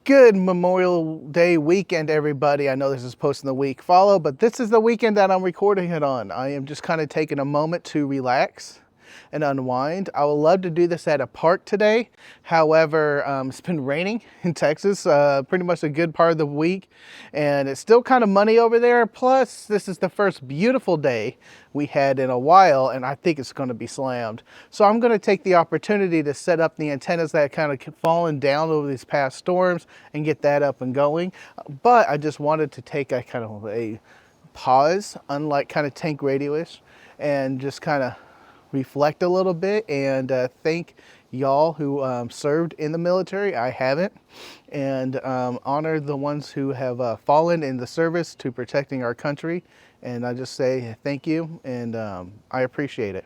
Good Memorial Day weekend, everybody. I know this is posting the week follow, but this is the weekend that I'm recording it on. I am just kind of taking a moment to relax and unwind. I would love to do this at a park today. However, it's been raining in Texas pretty much a good part of the week, and it's still kind of muddy over there. Plus, this is the first beautiful day we had in a while, and I think it's going to be slammed. So I'm going to take the opportunity to set up the antennas that kind of fallen down over these past storms and get that up and going. But I just wanted to take a kind of a pause, unlike kind of tank radio-ish, and just kind of reflect a little bit and thank y'all who served in the military. I haven't. And honor the ones who have fallen in the service to protecting our country. And I just say thank you, and I appreciate it.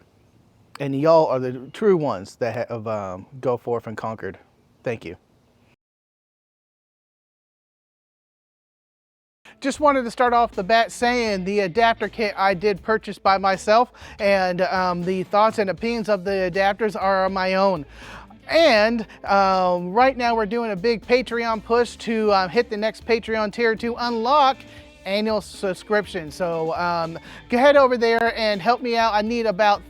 And y'all are the true ones that have go forth and conquered. Thank you. Just wanted to start off the bat saying the adapter kit I did purchase by myself, and the thoughts and opinions of the adapters are my own. And right now we're doing a big Patreon push to hit the next Patreon tier to unlock annual subscription. So go head over there and help me out. I need about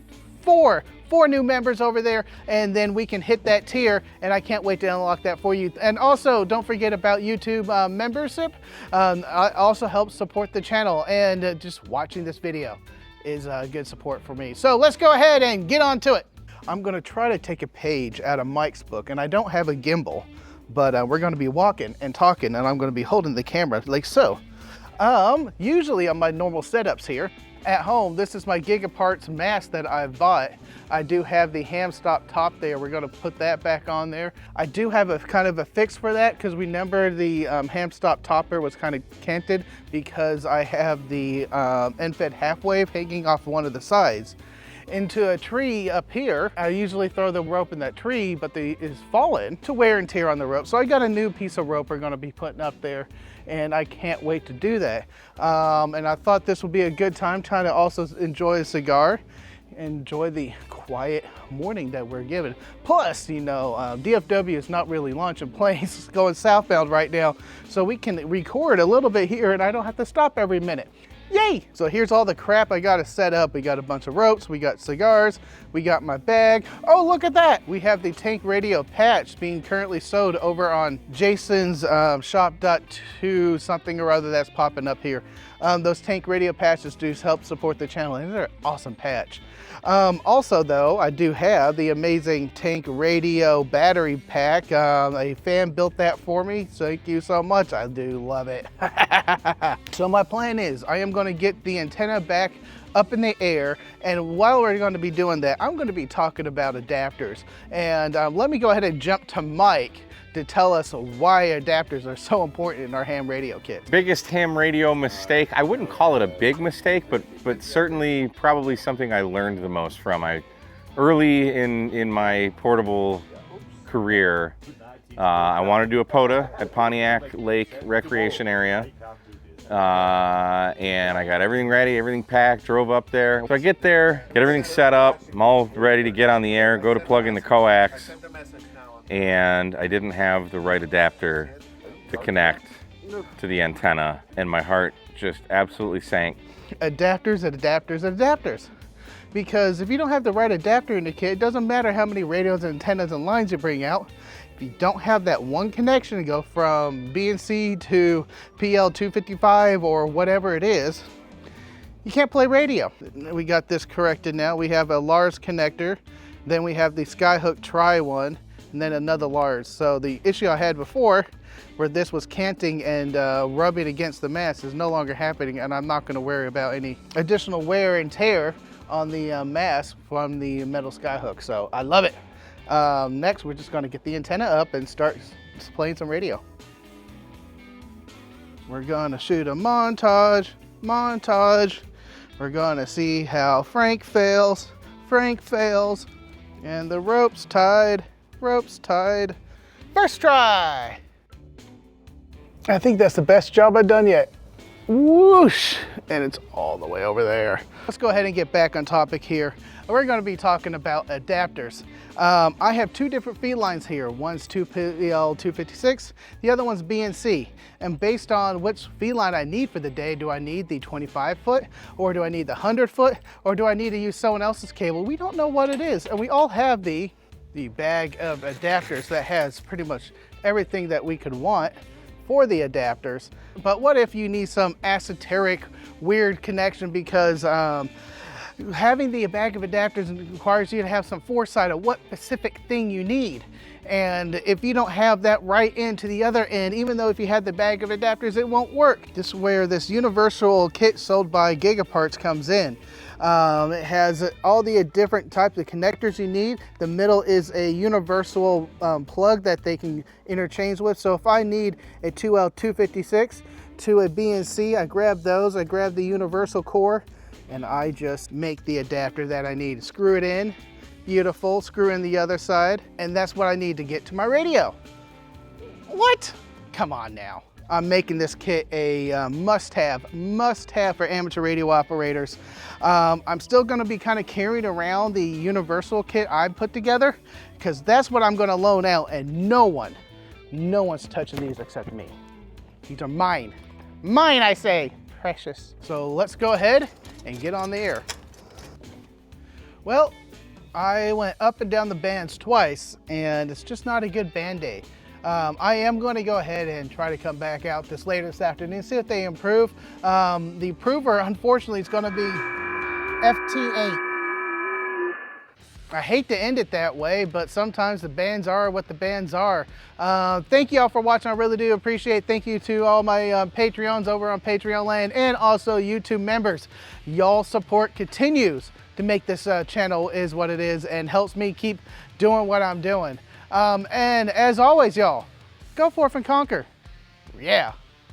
four new members over there, and then we can hit that tier, and I can't wait to unlock that for you. And also don't forget about YouTube membership. Also helps support the channel, and just watching this video is good support for me. So let's go ahead and get on to it. I'm gonna try to take a page out of Mike's book, and I don't have a gimbal, but we're gonna be walking and talking, and I'm gonna be holding the camera like so. Usually on my normal setups here at home, this is my GigaParts mask that I've bought. I do have the ham stop top there. We're gonna put that back on there. I do have a kind of a fix for that, because remember the ham stop topper was kind of canted because I have the end-fed half wave hanging off one of the sides into a tree up here. I usually throw the rope in that tree, but it's fallen to wear and tear on the rope. So I got a new piece of rope we're gonna be putting up there, and I can't wait to do that. And I thought this would be a good time trying to also enjoy a cigar, enjoy the quiet morning that we're given. Plus, you know, DFW is not really launching planes going southbound right now, so we can record a little bit here and I don't have to stop every minute. Yay! So here's all the crap I got to set up. We got a bunch of ropes, we got cigars, we got my bag. Oh, look at that! We have the tank radio patch being currently sold over on Jason's shop.2 something or other that's popping up here. Those tank radio patches do help support the channel, and they're an awesome patch. Also though, I do have the amazing tank radio battery pack. A fan built that for me. Thank you so much. I do love it. So my plan is I am going to get the antenna back up in the air, and while we're going to be doing that, I'm going to be talking about adapters. And let me go ahead and jump to Mike to tell us why adapters are so important in our ham radio kit. Biggest ham radio mistake, I wouldn't call it a big mistake, but certainly probably something I learned the most from. Early in my portable career, I wanted to do a POTA at Pontiac Lake Recreation Area. And I got everything ready, everything packed, drove up there. So I get there, get everything set up, I'm all ready to get on the air, go to plug in the coax, and I didn't have the right adapter to connect to the antenna, and my heart just absolutely sank. Adapters. Because if you don't have the right adapter in the kit, it doesn't matter how many radios and antennas and lines you bring out. If you don't have that one connection to go from BNC to PL255 or whatever it is, you can't play radio. We got this corrected now. We have a Lars connector, then we have the Skyhook Tri one, and then another Lars. So the issue I had before, where this was canting and rubbing against the mast, is no longer happening, and I'm not going to worry about any additional wear and tear on the mast from the metal Skyhook. So I love it. Next, we're just going to get the antenna up and start playing some radio. We're going to shoot a montage. We're going to see how Frank fails, and the rope's tied. First try. I think that's the best job I've done yet. whoosh, and it's all the way over there. Let's go ahead and get back on topic here. We're going to be talking about adapters. I have two different feed lines here. One's 2PL256, the other one's BNC. And based on which feed line I need for the day, do I need the 25 foot, or do I need the 100 foot, or do I need to use someone else's cable? We don't know what it is. And we all have the bag of adapters that has pretty much everything that we could want for the adapters. But what if you need some esoteric weird connection, because having the bag of adapters requires you to have some foresight of what specific thing you need. And if you don't have that right end to the other end, even though if you had the bag of adapters, it won't work. This is where this universal kit sold by GigaParts comes in. It has all the different types of connectors you need. The middle is a universal plug that they can interchange with. So if I need a 2L256 to a BNC, I grab those, I grab the universal core, and I just make the adapter that I need. Screw it in, beautiful, screw in the other side, and that's what I need to get to my radio. What? Come on now. I'm making this kit a must-have for amateur radio operators. I'm still gonna be kind of carrying around the universal kit I put together, because that's what I'm gonna loan out, and no one's touching these except me. These are mine. Mine, I say. Precious. So let's go ahead and get on the air. Well, I went up and down the bands twice, and it's just not a good band day. I am going to go ahead and try to come back out later this afternoon, see if they improve. The improver, unfortunately, is going to be FT8. I hate to end it that way, but sometimes the bands are what the bands are. Thank you all for watching. I really do appreciate it. Thank you to all my Patreons over on Patreon land, and also YouTube members. Y'all support continues to make this channel is what it is, and helps me keep doing what I'm doing. And as always, y'all, go forth and conquer. Yeah.